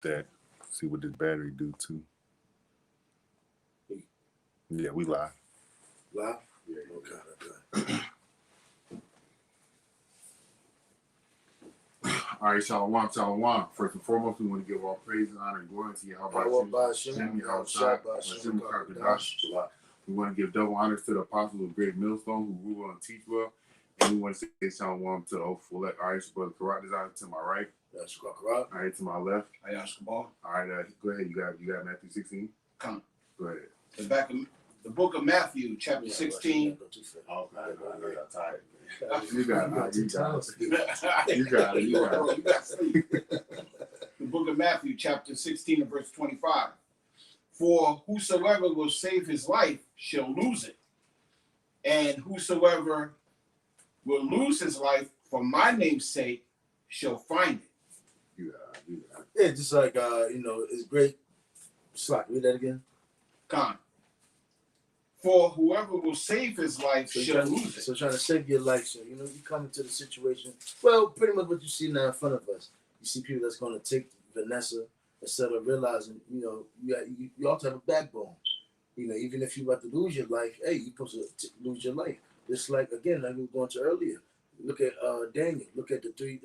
that. See what this battery do too. Yeah, we live. Live? Yeah. Okay. All right, Shalom, Shalom. First and foremost, we want to give all praise and honor and glory to Yahweh Hashem. We want to give double honors to the apostles of Great Millstone who rule and teach well. And we want to say Shalom to the Oathful Elect. All right, so brother Karat design to my right. That's Karat. All right, to my left. Ayash Kabal. All right, go ahead. You got Matthew 16. Come. Go ahead. The back of the book of Matthew, chapter 16. Oh, I know y'all tired. You got it. You got sleep. The book of Matthew, chapter 16 and verse 25. For whosoever will save his life shall lose it, and whosoever will lose his life for my name's sake shall find it. Yeah, just like it's great. Slack, read that again. Con. For whoever will save his life shall lose it. So trying to save your life, so you come into the situation. Well, pretty much what you see now in front of us. You see people that's going to take Vanessa instead of realizing, you also have a backbone. Even if you're about to lose your life, hey, you're supposed to lose your life. Just like again, like we were going to earlier. Look at Daniel. Look at the three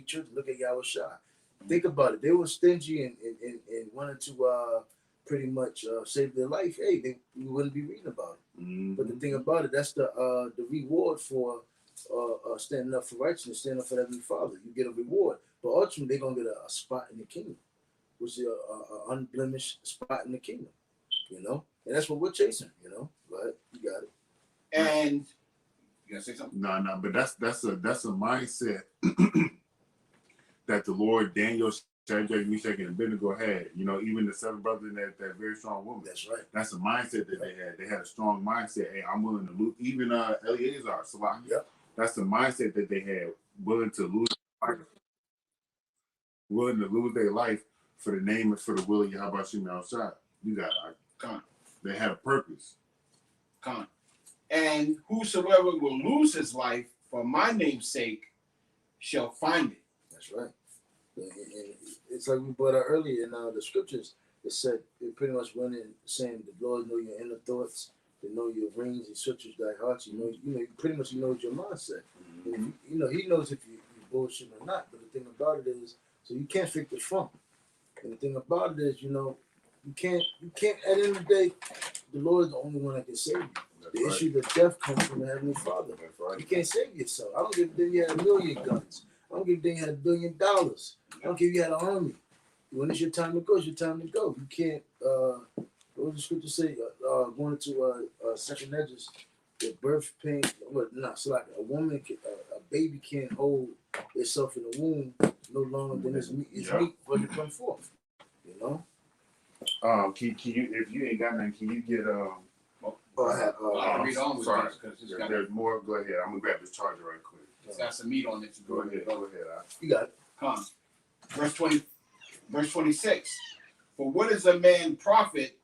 children. Look at Yahushua. Think about it. They were stingy and wanted to pretty much save their life. Hey, we wouldn't be reading about it. Mm-hmm. But the thing about it, that's the reward for standing up for righteousness, standing up for Heavenly Father. You get a reward, but ultimately they're gonna get a spot in the kingdom, which is a unblemished spot in the kingdom. And that's what we're chasing. But you got it. And you gonna say something? No, but that's a mindset that the Lord, Daniel, Shadrach, Meshach, and Abednego had. Even the seven brothers and that very strong woman. That's right. That's a mindset that they had. They had a strong mindset. Hey, I'm willing to lose. Even Eleazar, Salah. Yep. That's the mindset that they had. Willing to lose their life for the name and for the will of Yahweh Shem outside. You got it. Con. They had a purpose. Con. And whosoever will lose his life for my name's sake shall find it. That's right. And it's like we brought out earlier in the scriptures. It said it pretty much went in saying the Lord know your inner thoughts, to know your reins and searches thy hearts. Pretty much he knows your mindset. Mm-hmm. And he knows if you bullshit or not. But the thing about it is, so you can't fake the funk. And the thing about it is, you can't. At the end of the day, the Lord is the only one that can save you. The issue of death comes from the Heavenly Father. You can't save yourself. I don't give a damn you had 1 million guns. I don't give a damn you had $1 billion. I don't care if you had an army. When it's your time to go, it's your time to go. You can't, what does the scripture say? Going into second edges, the birth pain, it's like a woman, a baby can't hold itself in the womb no longer than it's meat for it to come forth. Can you, if you ain't got nothing, can you get I'll read on with sorry. this There's more. Go ahead. I'm gonna grab this charger right quick. it's got some meat on it. Go ahead. You got it. Come. Verse 26. For what is a man profit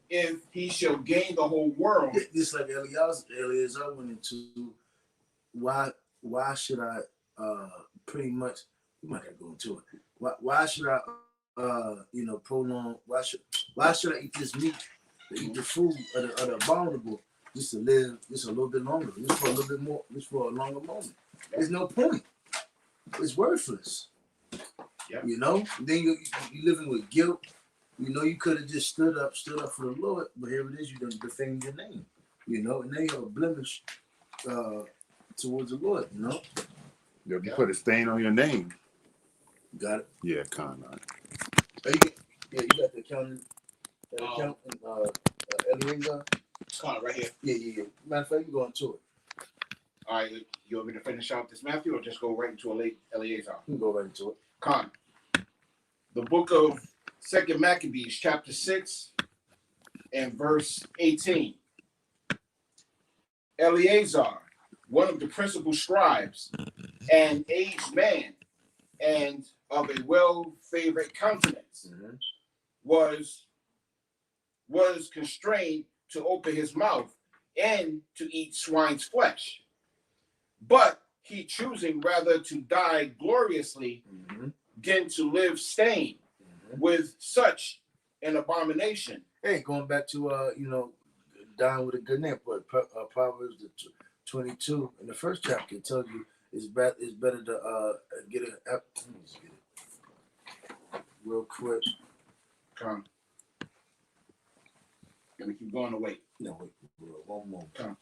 if he shall gain the whole world? Just like Eleazar went into why should I pretty much, we might have to go into it. Why should I prolong, why should I eat this meat, eat the food of the abominable, just to live just a little bit longer, just for a little bit more, just for a longer moment? There's no point. It's worthless. Yep. Then you living with guilt. You could have just stood up for the Lord, but here it is, you done defend your name. And now you have a blemish towards the Lord. You put a stain on your name. You got it. Yeah, kind of. You got the accountant. Eleazar. Come on, right here. Yeah. Matter of fact, you go into it. All right, you want me to finish out this Matthew or just go right into Eleazar? You can go right into it. Con. The book of 2 Maccabees, chapter 6 and verse 18. Eleazar, one of the principal scribes, an aged man, and of a well-favored countenance, was constrained to open his mouth and to eat swine's flesh. But he choosing rather to die gloriously than to live stained, with such an abomination. Hey, going back to dying with a good name, but Proverbs 22 in the first chapter it tells you it's better to get it. Let me just get it real quick. Come. Gonna keep going to wait. No, wait, one more. Come.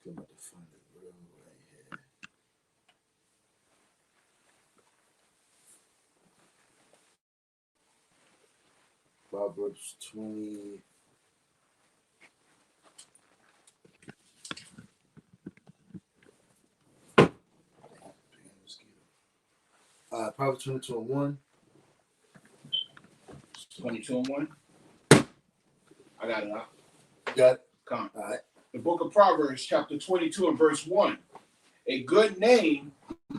I'm about to find it real right here. Proverbs 20. Proverbs 22 and 1. 22 and 1. I got it. Got it. Come. All right. The book of Proverbs, chapter 22 and verse 1. A good name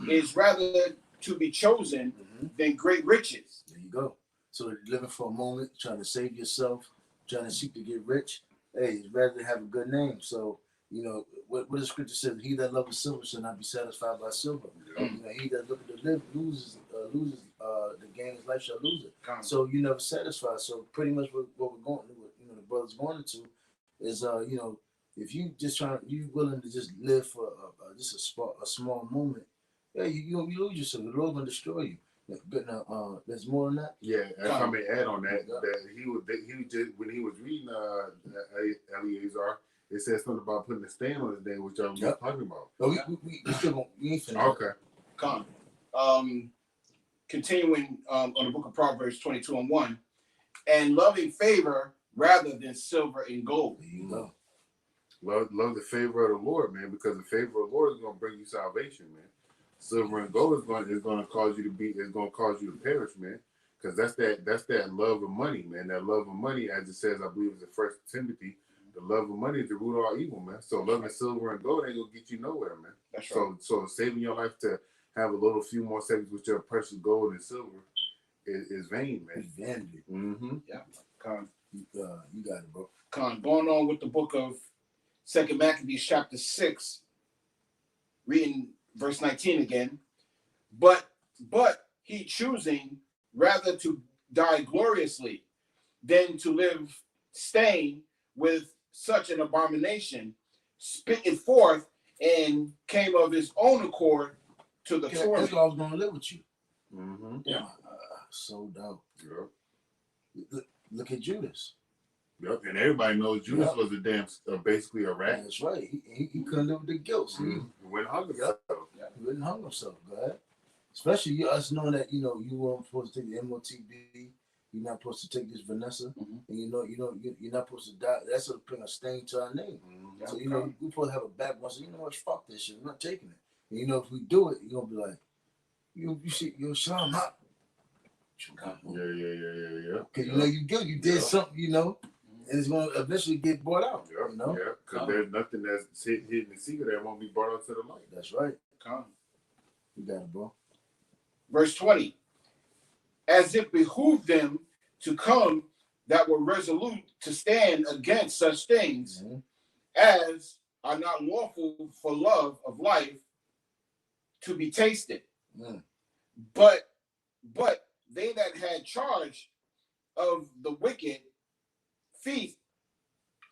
is rather to be chosen than great riches. There you go. So if you're living for a moment, trying to save yourself, trying to seek to get rich, hey, it's rather to have a good name. So, what the scripture says, he that loveth silver shall not be satisfied by silver. He that looketh to live loses the gain his life shall lose it. Come. So you never satisfied. So pretty much what we're going, the brother's going into is, if you just you willing to just live for just a small moment, yeah, you lose yourself. The Lord gonna destroy you. But now, there's more than that. Yeah, if I may add on that, that he was just when he was reading Eleazar, it says something about putting a stain on his name, which I'm talking about. No, we still we ain't finished. Okay. Come. Continuing on the book of Proverbs 22 and 1. And loving favor rather than silver and gold. There you go. Love the favor of the Lord, man, because the favor of the Lord is going to bring you salvation, man. Silver and gold is going to cause you to perish, man, because that's that love of money, man. That love of money, as it says, I believe it's in 1 Timothy, the love of money is the root of all evil, man. So loving silver and gold ain't gonna get you nowhere, man. That's right. So saving your life to have a few more seconds with your precious gold and silver is vain, man. It's vanity. Mm-hmm. Yeah. Come. You got it, bro. Come. Going on with the book of 2 Maccabees chapter 6, reading verse 19 again. But he choosing rather to die gloriously than to live stained with such an abomination, spit it forth and came of his own accord to the torment. That's why I was gonna live with you. Mm-hmm. Yeah. So dope. Yep. Look at Judas. Yep. And everybody knows Judas was a damn basically a rat. That's right. He couldn't live with the guilt. See? He went hungry. Yep. He wouldn't hung himself, God. Especially us knowing that you weren't supposed to take the MOTB. You're not supposed to take this Vanessa, and you're not supposed to die. That's a bring a stain to our name. Mm-hmm. So we supposed to have a backbone. So you know what? Fuck this shit. I'm not taking it. And if we do it, you're gonna be like, you see, Sean, Yeah. Because you did something, and it's gonna eventually get brought out. Yeah, because there's nothing that's hidden in secret that won't be brought out to the light. That's right. Come. You got it, bro. Verse 20. As it behooved them to come that were resolute to stand against such things as are not lawful for love of life to be tasted. But they that had charge of the wicked feast.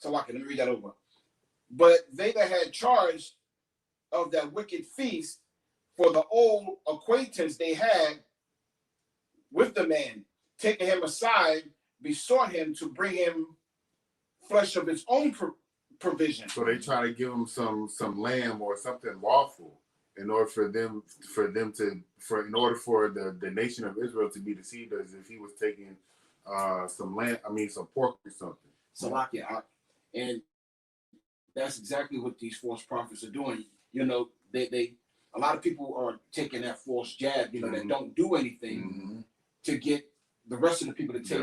So let me read that over. But they that had charge of that wicked feast, for the old acquaintance they had with the man, taking him aside, besought him to bring him flesh of his own provision. So they try to give him some lamb or something lawful in order for the nation of Israel to be deceived as if he was taking some pork or something. Salakia, and that's exactly what these false prophets are doing. They a lot of people are taking that false jab, that don't do anything to get the rest of the people to take.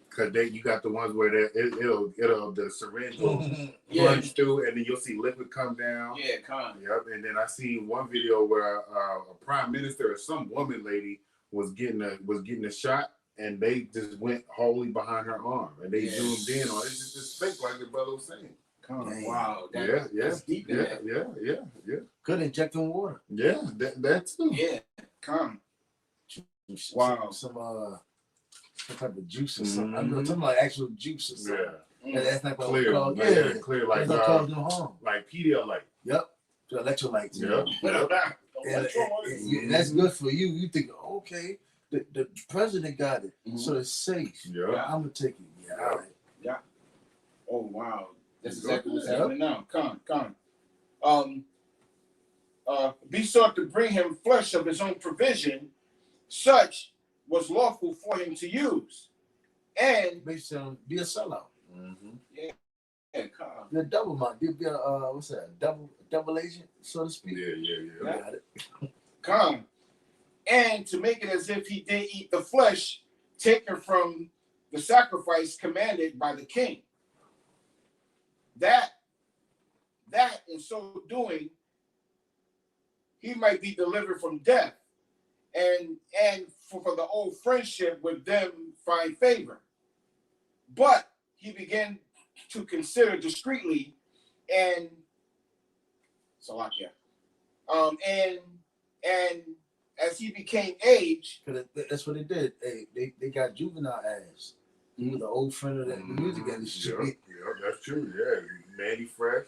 Because you got the ones where the syringe will plunge through, and then you'll see liquid come down. Yeah, come. Yep. And then I seen one video where a prime minister or some woman lady was getting a shot, and they just went wholly behind her arm, and they zoomed in on it. It's just fake, like the brother was saying. Wow. That's deep in that. Yeah. Could inject in water. Yeah, that too. Yeah, come. Wow. Some type of juice or something. I'm Mhm. talking about actual juice or something. Yeah, And that's not gonna clear, cause, like, yeah, clear, like that's not cause no harm. like Pedialyte. Yep. So electrolytes. Yep. And that's good for you. You think, okay, the president got it, so it's safe. Yeah. I'm gonna take it. Yeah, all right. Oh wow, that's Yep. exactly what's happening now. Con. Besought to bring him flesh of his own provision, such was lawful for him to use, and Basically, be a sellout. yeah, con. Be a double mind. Be a what's that? Double agent, so to speak. Yeah. You got it. Con. And to make it as if he did eat the flesh taken from the sacrifice commanded by the king. That in so doing, he might be delivered from death, and for the old friendship with them find favor. But he began to consider discreetly, and Salakia, and as he became aged, Cause that's what they did. They got juvenile ass. He was the old friend of the music industry. Yeah, that's true. Yeah, Manny Fresh,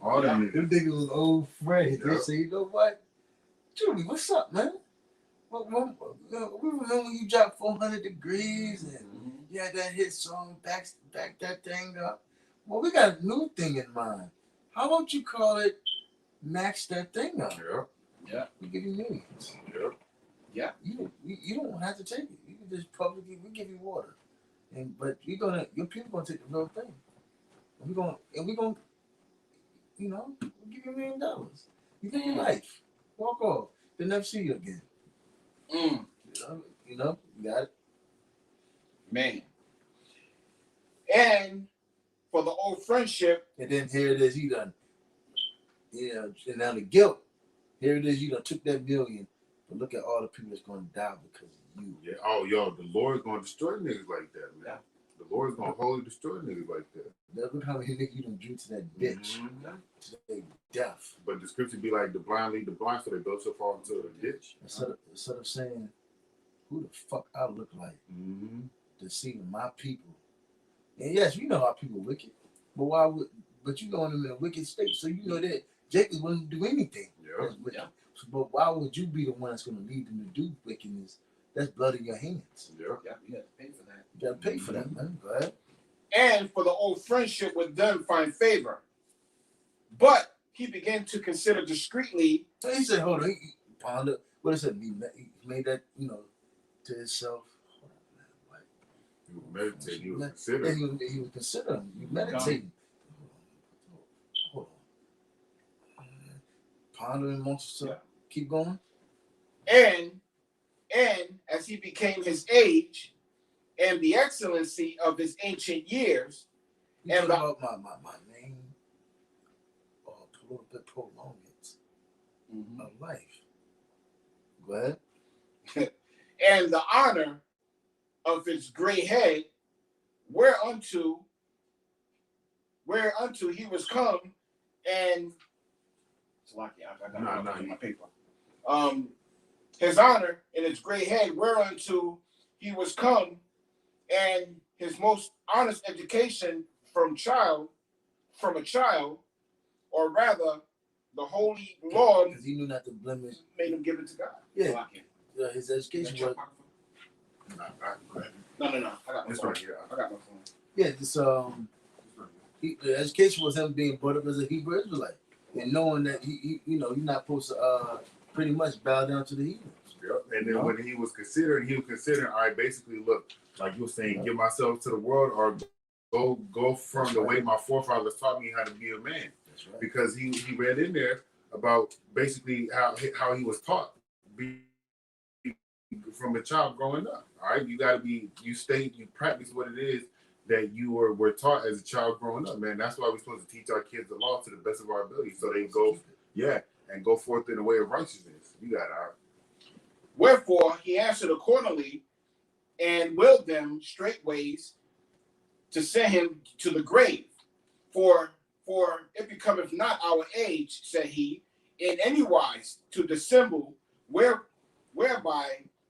all them Them niggas. niggas was old friends. They Yeah. say, you know what, Julie, what's up, man? We remember when you dropped 400 Degrees and you had that hit song, back that thing up. Well, we got a new thing in mind. How about you call it Max That Thing Up? Yeah. We give you millions. Yeah. You don't have to take it. You can just publicly, we give you water. But your people gonna take the real thing. And we're gonna, we'll give you $1 million. You live your life. Walk off. They'll never see you again. You got it. man. And for the old friendship, And then here it is, he done. And now the guilt. Here it is, you done took that $1 million. But look at all the people that's gonna die because of you. Yeah. Oh, yo, the Lord's gonna destroy niggas like that, man. Yeah. The Lord's gonna wholly destroy niggas like that. Now look how many niggas you done drew to that bitch. To their death. But the scripture be like, the blind lead the blind, so they go so far into a ditch. Instead of saying, who the fuck I look like, deceiving my people. And yes, you know how people wicked. But you know them in a wicked state, so you know that Jacob wouldn't do anything. Yeah. But why would you be the one that's going to lead them to do wickedness? That's blood in your hands. Yeah. you got to pay for that. You got to pay for that, man. Go ahead. And for the old friendship with them find favor. But he began to consider discreetly. So he said, hold on, he pondered. What is it? He made that, to himself. Hold on, man. He was meditating. He was Yeah, considering. he was considering. You meditating. Hold on. Pondering amongst yourself. Keep going. And as he became his age and the excellency of his ancient years, You and talk about my name prolongance of life. Go ahead. and the honor of his gray head, whereunto he was come, and it's lucky I got my paper. His honor and his gray head, whereunto he was come, and his most honest education from a child, or rather, the holy Lord Because he knew not to blemish. made him give it to God. Yeah. His education was. No. I got my It's phone. right here. I got my phone. Yeah, this the education was him being brought up as a Hebrew Israelite and knowing that you're not supposed to pretty much bow down to the Hebrews. Yep. And then when he was considering, all right, basically, look, like you were saying, give myself to the world or go from the way my forefathers taught me how to be a man. That's right. Because he read in there about basically how he was taught from a child growing up. All right, you practice what it is that you were taught as a child growing up, man. That's why we're supposed to teach our kids the law to the best of our ability, so they go forth in the way of righteousness. You got it. Wherefore he answered accordingly, and willed them straightways to send him to the grave. For it becometh not our age, said he, in any wise to dissemble whereby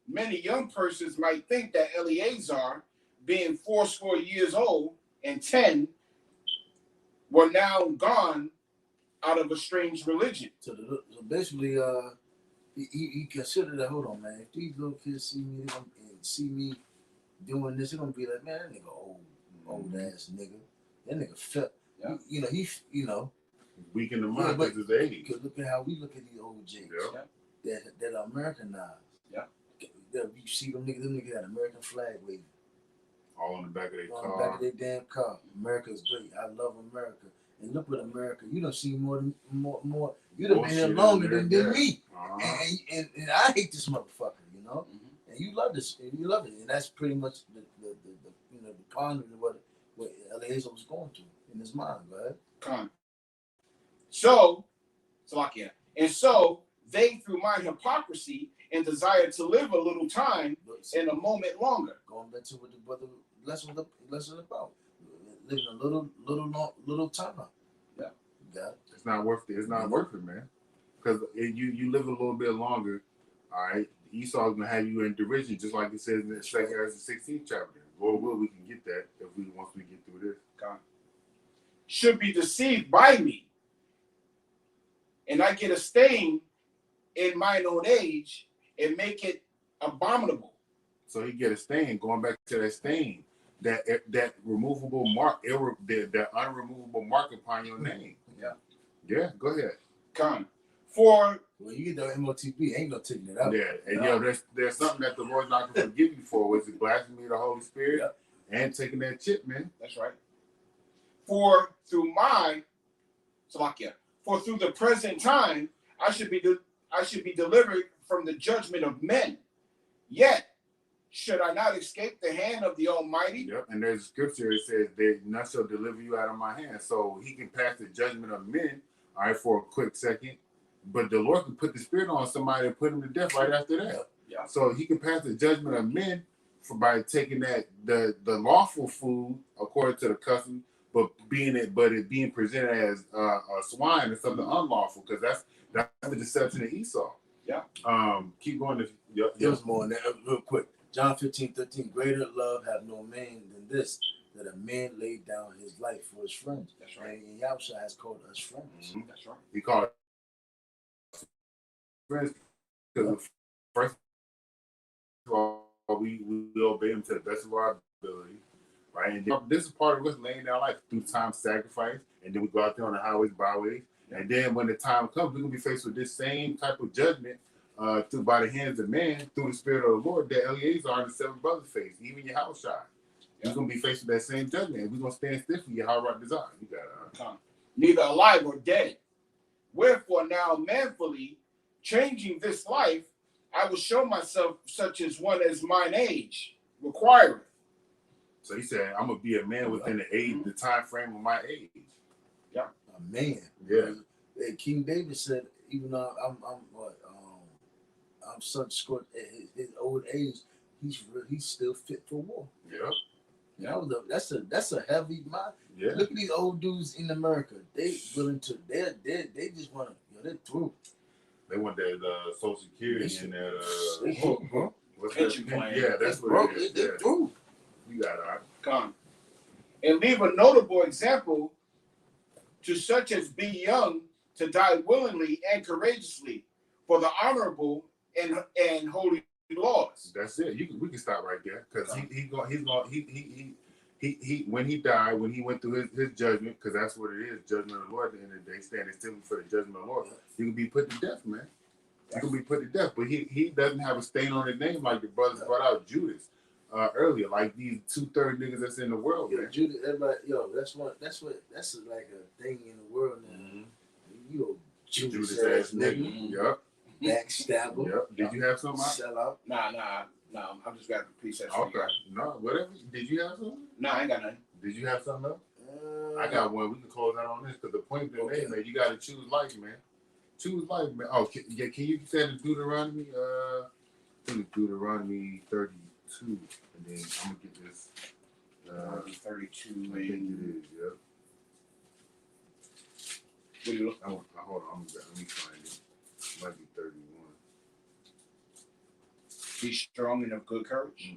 many young persons might think that Eleazar, being 80 years old and 10, were now gone out of a strange religion. So basically, he considered that. Hold on, man. If these little kids see me, they gonna see me doing this, they're gonna be like, man, that nigga old ass nigga. That nigga felt. Yeah. You know, Weak in the mind but because his age. look at how we look at these old J's. Yeah. That are Americanized. Yeah. You see them niggas got American flag waving All on the back of their on the car. back of their damn car. America's great. I love America. And look what America. You done seen more. You done been here Bullshit longer in than there, me. Uh-huh. And I hate this motherfucker. You know. Mm-hmm. And you love this. And you love it. And that's pretty much the pondering of what Eleazar was going through in his mind, right? Con. So they, through my hypocrisy and desire to live a little time and a moment longer. Going back to what the brother lesson about living a little time. Yeah. You got it. It's not worth it. It's not worth it, man. Because you live a little bit longer, all right. Esau's gonna have you in derision, just like it says in the 16th chapter. Lord will, we can get that once we get through this. God should be deceived by me, and I get a stain in mine old age and make it abominable. So he get a stain. Going back to that stain, that removable mark, that unremovable mark upon your name. Yeah. Yeah. Go ahead. Con. For Well, you get the MOTB, ain't no taking it out. Yeah, and there's something that the Lord's not gonna forgive you for, which is blasphemy of the Holy Spirit and taking that chip, man. that's right. For through the present time, I should be delivered from the judgment of men. Yet should I not escape the hand of the Almighty? Yep. And there's a scripture that says that none shall deliver you out of my hand. So he can pass the judgment of men, all right, for a quick second. But the Lord can put the spirit on somebody and put him to death right after that. Yeah. So he can pass the judgment of men by taking that the lawful food according to the custom, but it being presented as a swine or something unlawful, because that's the deception of Esau. Yeah. Keep going. There was more than that. Real quick. John 15:13. Greater love have no man than this, that a man laid down his life for his friends. That's right. And Yahusha has called us friends. Mm-hmm. That's right. He called it friends because first of all, we obey him to the best of our ability, right? And this is part of us laying down life through time sacrifice, and then we go out there on the highways, byways, and then when the time comes, we're gonna be faced with this same type of judgment through by the hands of man, through the Spirit of the Lord, that Eleazar and the 7 brothers face, even Yahushua. He's gonna be faced with that same judgment, and we're gonna stand stiff for Yahweh desire. You got it. Neither alive or dead. Wherefore now manfully changing this life, I will show myself such as one as mine age requireth. So he said, I'm gonna be a man within the age, the time frame of my age. A man. Yeah. Hey, King David said, even though I'm such short at his old age, he's still fit for war. Yep. That's a heavy mind. Yeah. Look at these old dudes in America. They willing to. They just want to. They're through. They want that Social Security and that They broke, bro. what's Pension that? plan. Yeah, that's what Broke. it is. They Yeah. through. You got it. All right. Come. And leave a notable example to such as be young to die willingly and courageously for the honorable and holy laws. That's it. We can stop right there because he when he died, when he went through his judgment, because that's what it is, judgment of the Lord. At the end of the day, standing still for the judgment of the Lord. He can be put to death, man. He can be put to death, but he doesn't have a stain on his name like the brothers brought out Judas earlier, like these 2/3 niggas that's in the world, Yeah, man. Judas, everybody, that's like a thing in the world now. Mm-hmm. You a Judas Judas ass ass nigga. nigga, Yep. backstabber, Yep. Did you have something? sell out. Nah. I'm just got the precepts for you Okay. guys. No, whatever. Did you have something? Nah, I ain't got nothing. Did you have something else? I got one. We can close out on this because the point that made, man, you got to choose life, man. Choose life, man. Oh, can you say the Deuteronomy? I think it's Deuteronomy 32, and then I'm gonna get this. 32 I think it is. Yep. What do you look? Hold on. Let me find it. Might be 31. Be strong. strong and of good courage.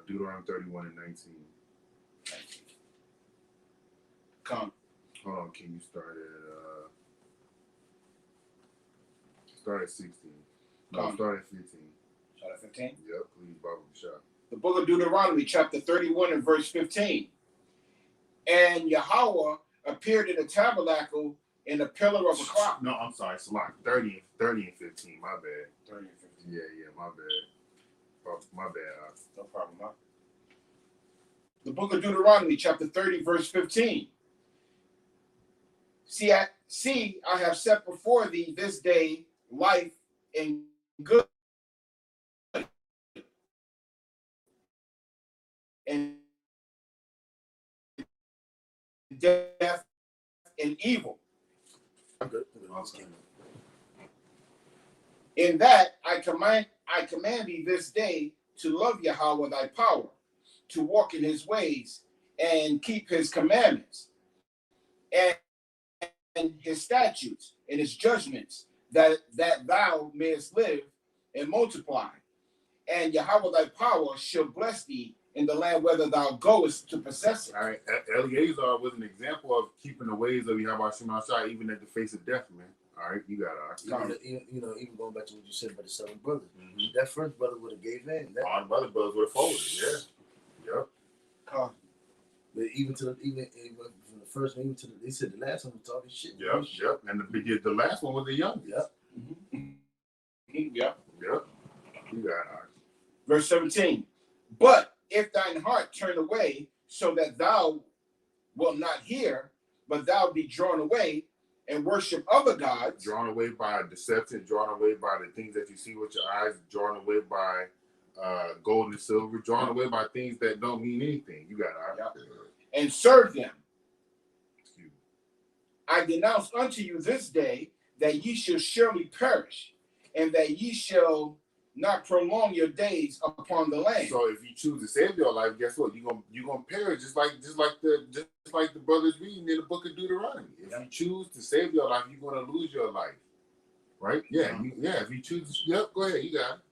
Deuteronomy 31 and 19. Come. Hold on, can you start at 16? No, Come. start at 15. Start at 15. Yep, please, Baba Bashar. The book of Deuteronomy, chapter 31 and verse 15. And Yahweh appeared in the tabernacle in a pillar of a cloud. No, I'm sorry, Salak. 30 and 15. My bad. 30 and 15. Yeah, my bad. Oh, my bad. No problem, huh? The book of Deuteronomy, chapter 30, verse 15. See, I have set before thee this day life and good, and death and evil. I'm good. Okay. In that I command thee this day to love Yahweh thy power, to walk in his ways and keep his commandments and his statutes and his judgments, that thou mayest live and multiply. And Yahweh thy power shall bless thee in the land whither thou goest to possess it. All right, Eleazar was an example of keeping the ways of Yahweh Shema Shai even at the face of death, man. All right, you got it. Even going back to what you said about the 7 brothers, Mm-hmm. that first brother would have gave in. That, All the other brothers would have folded. Yeah. Yep. but even from the first one, even to they said the last one was talking shit. Yep. And the last one was the youngest. Yep. Yep. Yep. You got it. Verse 17. But if thine heart turn away, so that thou wilt not hear, but thou be drawn away and worship other gods, Drawn away by deception, drawn away by the things that you see with your eyes, drawn away by gold and silver, drawn away by things that don't mean anything. You got it. Yep. And serve them, Excuse me. I denounce unto you this day that ye shall surely perish, and that ye shall not prolong your days upon the land. So if you choose to save your life, guess what? You're gonna perish just like the brothers reading in the book of Deuteronomy. If you choose to save your life, you're gonna lose your life. Right? Yeah, if you choose go ahead, you got it.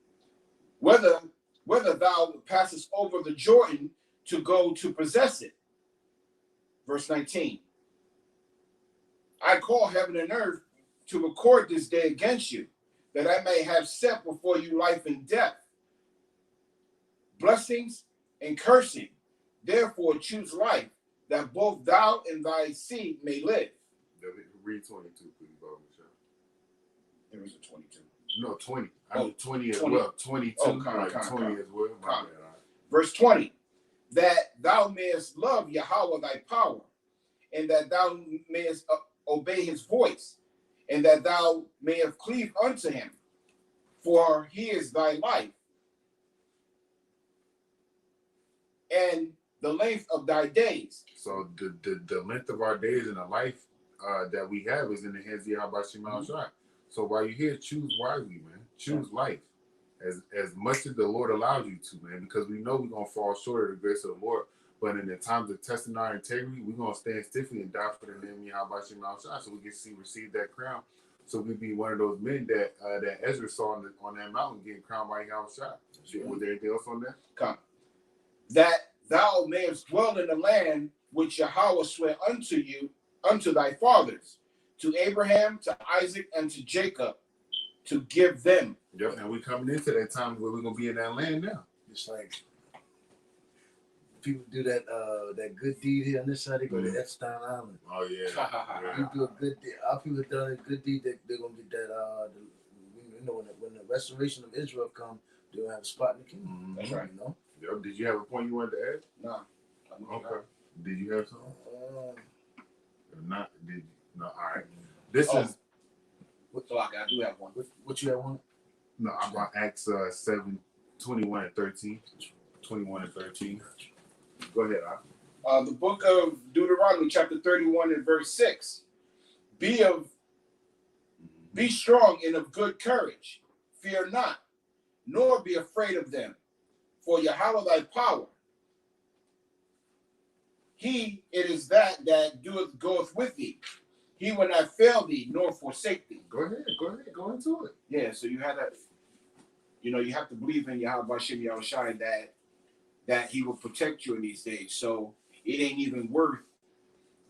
Whether thou passest over the Jordan to go to possess it. Verse 19. I call heaven and earth to record this day against you, that I may have set before you life and death, blessings and cursing. Therefore choose life, that both thou and thy seed may live. Read 22, please, Baba. There is a 22. No, 20. Oh, I mean 20 as 20. well. 22, Oh, 20 con. as well. My Con. bad, all right. Verse 20. That thou mayest love Yahweh thy power, and that thou mayest obey his voice, and that thou mayest cleave unto him, for he is thy life, and the length of thy days. So the length of our days and the life that we have is in the hands of Yahweh Shema Shai. So while you're here, choose wisely, man. Choose life. As much as the Lord allows you to, man, because we know we're gonna fall short of the grace of the Lord. But in the times of testing our integrity, we're gonna stand stiffly and die for the name of Yahweh Shema Shai, so we can receive that crown. So we be one of those men that Ezra saw on that mountain getting crowned by Yahweh Shai. Was there anything else on that? Come. That thou mayest dwell in the land which Yahweh sware unto you, unto thy fathers, to Abraham, to Isaac, and to Jacob, to give them. Yep, and we're coming into that time where we're gonna be in that land now. It's like people do that good deed here on this side, they go to Epstein Island. Oh yeah. You do a good deed. Our people have done a good deed. They're gonna get that. When the restoration of Israel come, they'll have a spot in the kingdom. Mhm. That's right. You know. Yep. Did you have a point you wanted to add? No. Okay. Did you have something? Uh, Or not? Did you? No. All right. This Oh. is So I do have one. what you have on? no. I'm on Acts 7, 21 and 13. 21 and 13. Go ahead. The book of Deuteronomy, chapter 31 and verse 6. Be strong and of good courage. Fear not, nor be afraid of them. For Yahweh thy power, he it is that goeth with thee. He will not fail thee, nor forsake thee. Go ahead. Go into it. Yeah, so you had that. you know, you have to believe in Yahweh Shem Yahushai that he will protect you in these days. So it ain't even worth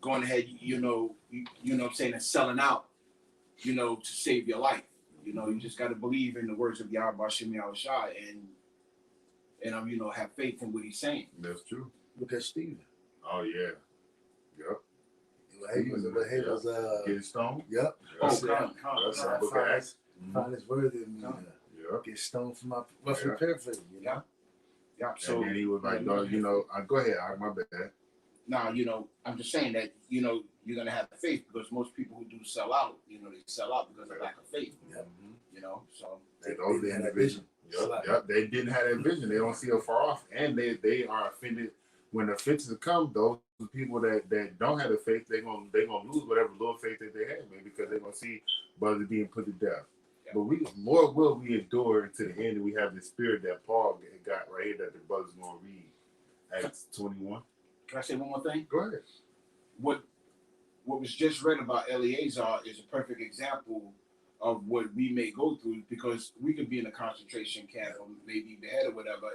going ahead, you know what I'm saying, and selling out, you know, to save your life. You know, you just got to believe in the words of Yahweh Shem Yahushai and you know, have faith in what he's saying. That's true. Look at Stephen. Oh yeah. Yep. He was Getting stoned. Yep. Oh, He said, That's I a book of Acts. find this worthy of me to Yep. get stoned for my roughly Yeah. paraphrasing, you know. Yeah. So And then he was like, no, you know, go ahead, my bad. now, you know, I'm just saying that, you know, you're gonna have faith because most people who do sell out, you know, they sell out because of lack of faith. Yep. You know, so They those didn't in the have vision. vision. Yep. They didn't have that vision. They don't see it far off, and they are offended when the offenses come. Those people that don't have the faith, they gonna lose whatever little faith that they have, man, because they're gonna see brothers being put to death. Yeah. But Lord will we endure to the end, and we have the spirit that Paul got right here that the brothers gonna read. Acts 21. can I say one more thing? Go ahead. What was just read about Eleazar is a perfect example of what we may go through, because we could be in a concentration camp or maybe beheaded or whatever,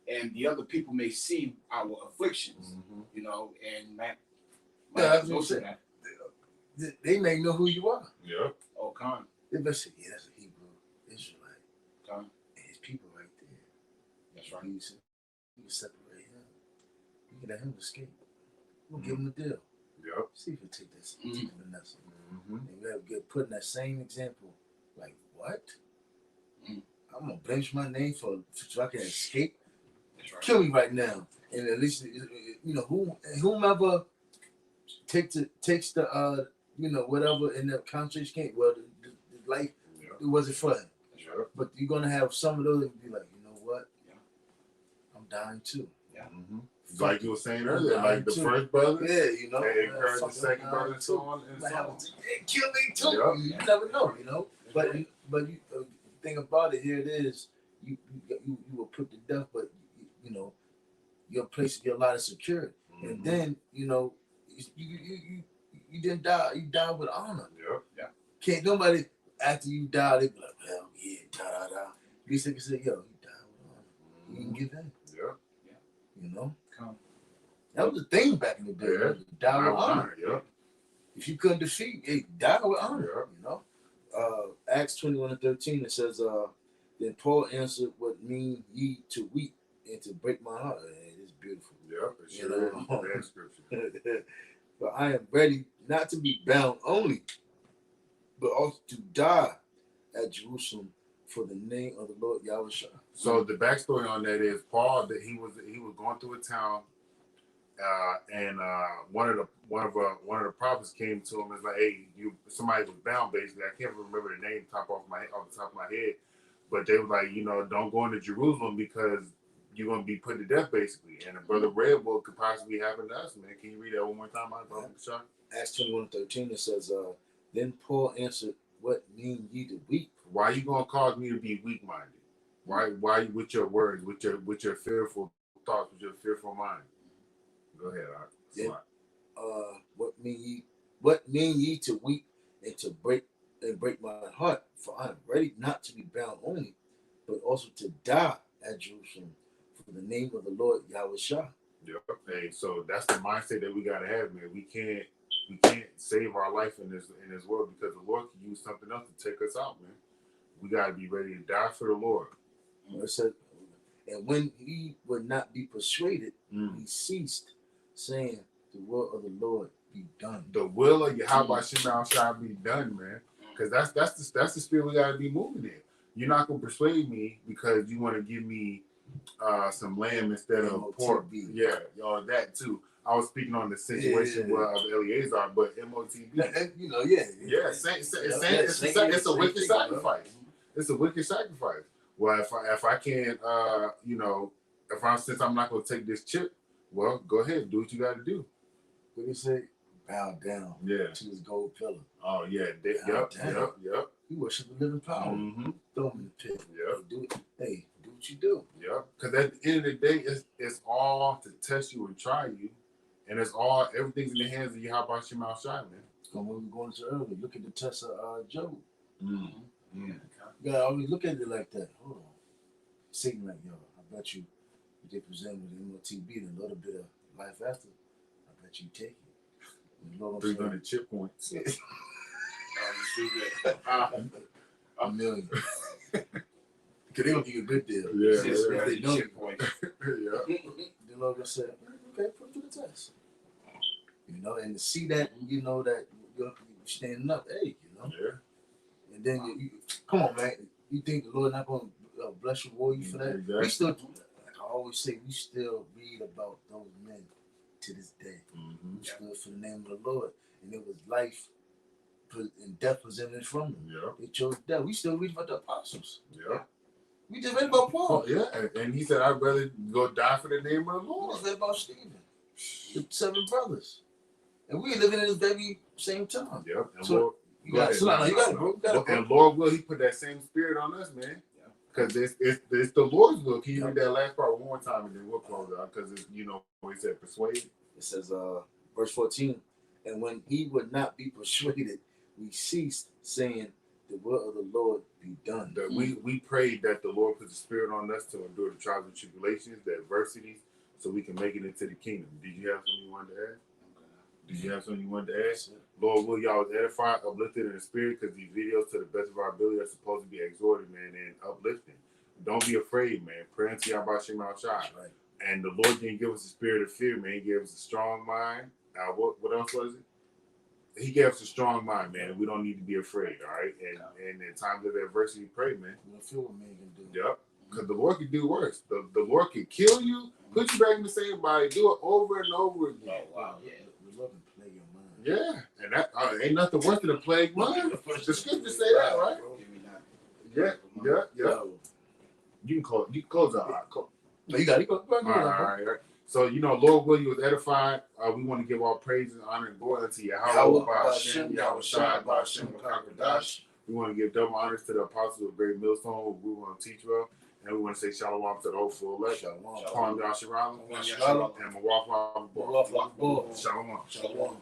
and the other people may see our afflictions, you know, and that Yeah, go to that. They may know who you are. Yep. Oh, Khan. They better say, yeah, that's a Hebrew Israelite. Khan. And his people right there. That's right. You can separate him. You can let him escape. We'll give him a deal. Yep. See if he take this. Mhm. Take Vanessa. Mm-hmm. And you have to get put in that same example. Like, what? Mhm. I'm going to blanch my name so I can escape? That's right. Kill me right now. And at least, you know, whomever takes the you know, whatever in the concentration camp, well, the life, Yep. it wasn't fun. That's right. Yep. But you're going to have some of those that be like, you know what? Yeah. I'm dying too. Mm-hmm. Like you were saying earlier, Yeah, like the too. first brother, Yeah, you know. they encourage the fucking second brother dying and so on and Might so have on. to kill me too. Yep. You never know, you know. But you, the thing about it here it is, you were put to death, but you know, your place, your lot of security, and then you know, you didn't die. You died with honor. Yep. Can't nobody after you die, they be like, well, yeah, da. You say, yo, you died with honor. You can give in. Yep. You know. Come. That was the thing back in the day. Yeah. You die with honor. Yep. If you couldn't defeat, hey, die with honor. Yeah. You know. Acts 21:13, it says, then Paul answered, what mean ye to weep and to break my heart? It is beautiful. Yep. It You sure is. know. Bad scripture. But I am ready not to be bound only, but also to die at Jerusalem for the name of the Lord Yahushua. So the backstory on that is Paul, that he was going through a town, and one of the prophets came to him and was like, hey, somebody was bound basically. I can't remember the name off the top of my head, but they were like, you know, don't go into Jerusalem because you're gonna be put to death basically. And the brother read what could possibly happen to us, man. Can you read that one more time, my brother? Acts 21:13, it says, then Paul answered, what mean ye to weep? Why are you gonna cause me to be weak minded? Why with your words, with your fearful thoughts, with your fearful mind? Go ahead, Yeah. What mean ye to weep and to break my heart? For I am ready not to be bound only, but also to die at Jerusalem for the name of the Lord Yahushua. Yep. Hey, so that's the mindset that we gotta have, man. We can't save our life in this world because the Lord can use something else to take us out, man. We gotta be ready to die for the Lord. It said, and when he would not be persuaded, he ceased, saying, the will of the Lord be done. The will of Yahweh Shema shall be done, man. Because that's the spirit we gotta be moving in. You're not gonna persuade me because you want to give me some lamb instead of pork. Yeah, y'all, that too. I was speaking on the situation of Eleazar, but MOTB. You know, yeah. It's a wicked sacrifice. It's a wicked sacrifice. Well, if I can't, you know, since I'm not gonna take this chip, well, go ahead, do what you got to do. What do you say? Bow down. Yeah. To his gold pillar. Oh yeah. Yep. You worship the living power. Mm-hmm. Throw him in the pit. Yep. Hey, do what you do. Yep. Because at the end of the day, it's all to test you and try you, and everything's in the hands of Yahweh Shema Shai, man. And when we were going to earlier, look at the test of Job. Mm-hmm. You gotta always look at it like that. Hold on. Satan like, yo, I bet you if they present with MOTB and a little bit of life after, I bet you take it. You know what I'm saying? 300 chip points. A million. Cause they gonna give you a good deal. Yeah, Six yeah. grand know- chip point. Yeah. The Lord gonna say, okay, put it to the test. You know, and to see that, you know that you're standing up, hey, you know. Yeah. And then you come on, man. You think the Lord not gonna bless you, reward you for that? Exactly. We still, like I always say, we still read about those men to this day. Mm-hmm. Who stood for the name of the Lord, and it was life and death presented from them. Yeah. They chose death. We still read about the apostles. Yeah. We just read about Paul. Oh, yeah. And he said, I'd rather go die for the name of the We Lord. just read about Stephen, the 7 brothers, and we living in this very same time. Yeah. And So, Lord, You got it. So now you got it, bro. You got it, bro. And Lord will, he put that same spirit on us, man. Because it's the Lord's will. Can you read that last part one more time and then we'll close out? Because it's, you know, when he said persuade. It says, verse 14, and when he would not be persuaded, we ceased, saying, the will of the Lord be done. That we prayed that the Lord put the spirit on us to endure the trials and tribulations, the adversities, so we can make it into the kingdom. Did you have something you wanted to add? Did you have something you wanted to add? Lord, will y'all edify, uplifted in the spirit, because these videos, to the best of our ability, are supposed to be exhorted, man, and uplifting. Don't be afraid, man. Pray unto Yahweh Shem Al Shai. Right. And the Lord didn't give us a spirit of fear, man. He gave us a strong mind. What else was it? He gave us a strong mind, man. And we don't need to be afraid, all right? And in times of adversity, pray, man. You don't feel what man can do. Yep. Because the Lord can do worse. The Lord can kill you, put you back in the same body, do it over and over again. Oh, wow. Yeah. The Lord can play your mind. Yeah. And that ain't nothing worse than a plague mind. The scriptures say that, right? Yeah. You can close out. No, you got it. Go ahead. All right. So, you know, Lord will, you was edified. We want to give all praise and honor and glory unto Yahweh, Ba'ashem, Yahweh Shai, Ba'ashem, Makakadash. We want to give double honors to the apostles of Great Millstone, who we want to teach well. And we want to say shalom to the hopeful elect. Shalom. Kwam Yasharal, Shalom. and Mawaf Shalom. Shalom. Shalom.